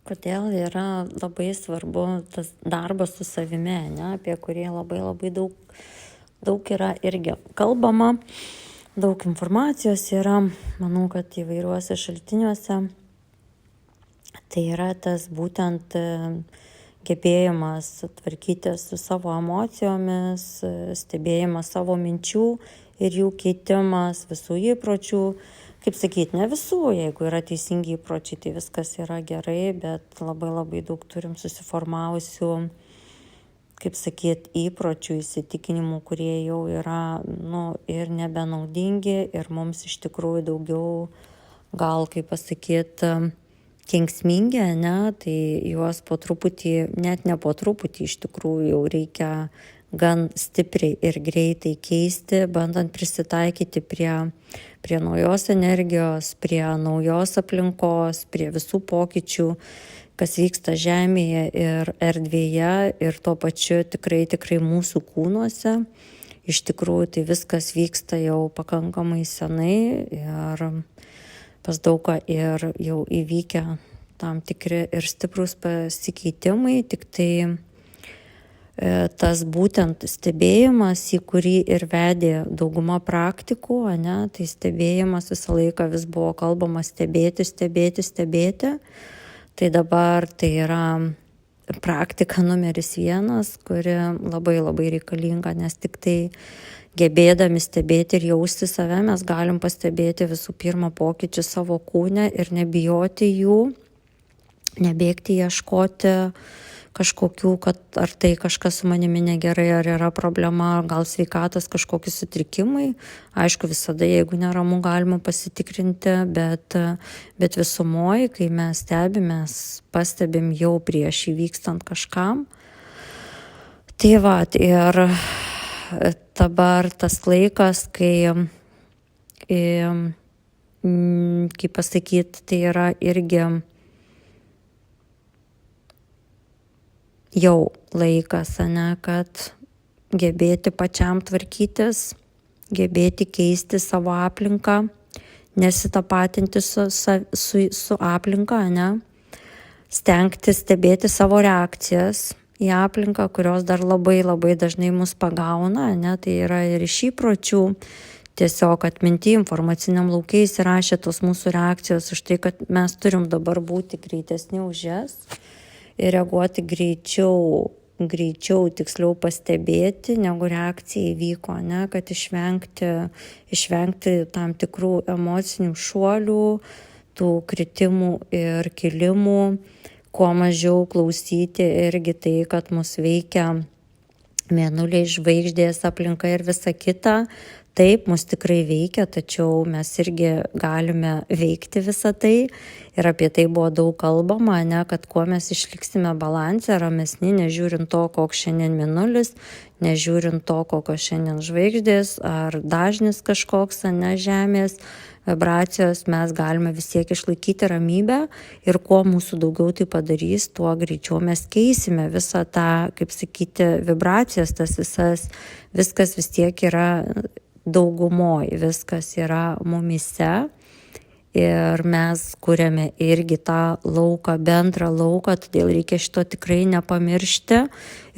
Kodėl yra labai svarbu tas darbas su savimi, ne, apie kurį labai daug yra irgi kalbama, daug informacijos yra, manau, kad įvairiuose šaltiniuose. Tai yra tas būtent gebėjimas tvarkytis su savo emocijomis, stebėjimas savo minčių ir jų keitimas, visų įpročių. Kaip sakyti, ne visų, jeigu yra teisingi įpročiai, tai viskas yra gerai, bet labai daug turim susiformavusių, kaip sakyti, įpročių, įsitikinimų, kurie jau yra ir nebenaudingi ir mums iš tikrųjų daugiau gal, kaip pasakyti, kenksmingi, ne, tai juos po truputį, net ne po truputį, iš tikrųjų jau reikia gan stipriai ir greitai keisti, bandant prisitaikyti prie naujos energijos, prie naujos aplinkos, prie visų pokyčių, kas vyksta žemėje ir erdvėje ir tuo pačiu tikrai mūsų kūnuose. Iš tikrųjų tai viskas vyksta jau pakankamai senai ir pas daugą ir jau įvykę tam tikri ir stiprus pasikeitimai, tik tai tas būtent stebėjimas, į kurį ir vedė dauguma praktikų, ne, tai stebėjimas visą laiką vis buvo kalbama stebėti. Tai dabar tai yra praktika numeris 1, kuri labai reikalinga, nes tik tai gebėdami stebėti ir jausti save, mes galim pastebėti visų pirma pokyčius savo kūne ir nebijoti jų, nebėgti ieškoti kažkokių, kad ar tai kažkas su manimi negerai, ar yra problema, gal sveikatos kažkokie sutrikimai. Aišku, visada, jeigu neramu, galima pasitikrinti, bet visumoje, kai mes stebimės, pastebim jau prieš įvykstant kažkam. Tai ir dabar tas laikas, kai, kaip pasakyti, tai yra irgi jau laikas, ne, kad gebėti pačiam tvarkytis, gebėti keisti savo aplinką, nesitapatinti su aplinka, ne, stengtis stebėti savo reakcijas į aplinką, kurios dar labai dažnai mus pagauna, ne, tai yra ir iš įpročių, tiesiog atminty informaciniam lauke įsirašė tos mūsų reakcijos už tai, kad mes turim dabar būti greitesni už jas ir reaguoti greičiau, tiksliau pastebėti, negu reakcija įvyko, ne, kad išvengti tam tikrų emocinių šuolių, tų kritimų ir kilimų, kuo mažiau klausyti irgi tai, kad mus veikia mėnuliai, žvaigždės, aplinka ir visa kita. Taip, mus tikrai veikia, tačiau mes irgi galime veikti visą tai ir apie tai buvo daug kalbama, ne, kad kuo mes išliksime balanse, ramesni, nežiūrint to, koks šiandien mėnulis, nežiūrint to, kokios šiandien žvaigždės ar dažnis kažkoks, ne, žemės vibracijos, mes galime vis tiek išlaikyti ramybę ir kuo mūsų daugiau tai padarys, tuo greičiau mes keisime visą tą, kaip sakyti, vibracijas, viskas vis tiek yra daugumoje, viskas yra mumyse ir mes kuriame irgi tą lauką, bendrą lauką, todėl reikia šito tikrai nepamiršti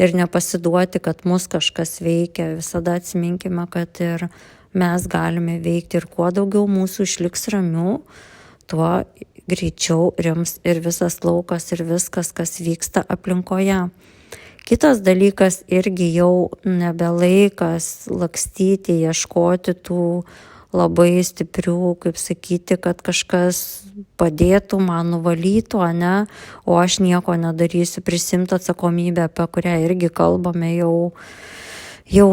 ir nepasiduoti, kad mus kažkas veikia. Visada atsiminkime, kad ir mes galime veikti ir kuo daugiau mūsų išliks ramių, tuo greičiau rims ir visas laukas ir viskas, kas vyksta aplinkoje. Kitas dalykas irgi jau nebelaikas lakstyti, ieškoti tų labai stiprių, kaip sakyti, kad kažkas padėtų man, nuvalytų, ne, o aš nieko nedarysiu, prisimti atsakomybę, apie kurią irgi kalbame jau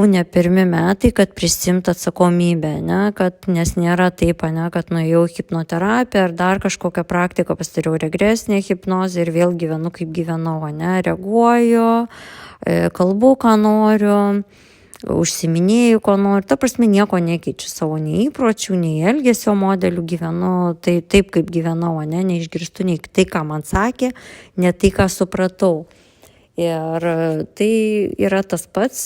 ne pirmi metai, kad prisimti atsakomybę, ne, kad nes nėra taip, ne, kad nuėjau hipnoterapiją ar dar kažkokią praktiką, pasidariau regresinę hipnozę ir vėl gyvenu kaip gyvenau, ne, reaguoju, kalbu, ką noriu, užsiminėju, ko noriu, ta prasme nieko nekeičiu savo nei įpročių, nei elgesio modelių, gyvenu taip, kaip gyvenau, ne, neišgirstu nei tai, ką man sakė, ne tai, ką supratau. Ir tai yra tas pats,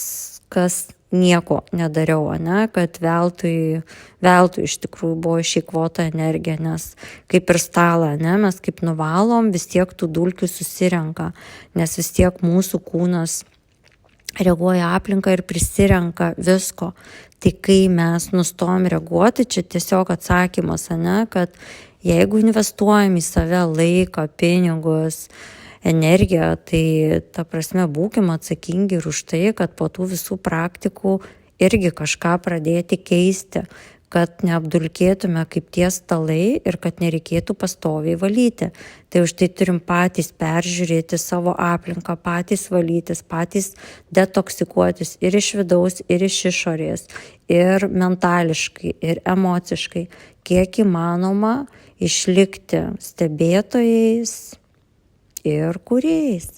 kas nieko nedariau, ane, kad veltui iš tikrųjų buvo išeikvota energija, nes kaip ir stalą, ane, mes kaip nuvalom, vis tiek tų dulkių susirenka, nes vis tiek mūsų kūnas reaguoja aplinką ir prisirenka visko. Tai kai mes nustojam reaguoti, čia tiesiog atsakymas, ane, kad jeigu investuojam į save laiką, pinigus, energiją, tai ta prasme būkim atsakingi ir už tai, kad po tų visų praktikų irgi kažką pradėti keisti, kad neapdulkėtume kaip tie stalai ir kad nereikėtų pastoviai valyti. Tai už tai turim patys peržiūrėti savo aplinką, patys valytis, patys detoksikuotis ir iš vidaus, ir iš išorės, ir mentališkai, ir emociškai, kiek įmanoma išlikti stebėtojais ir kūrėjais.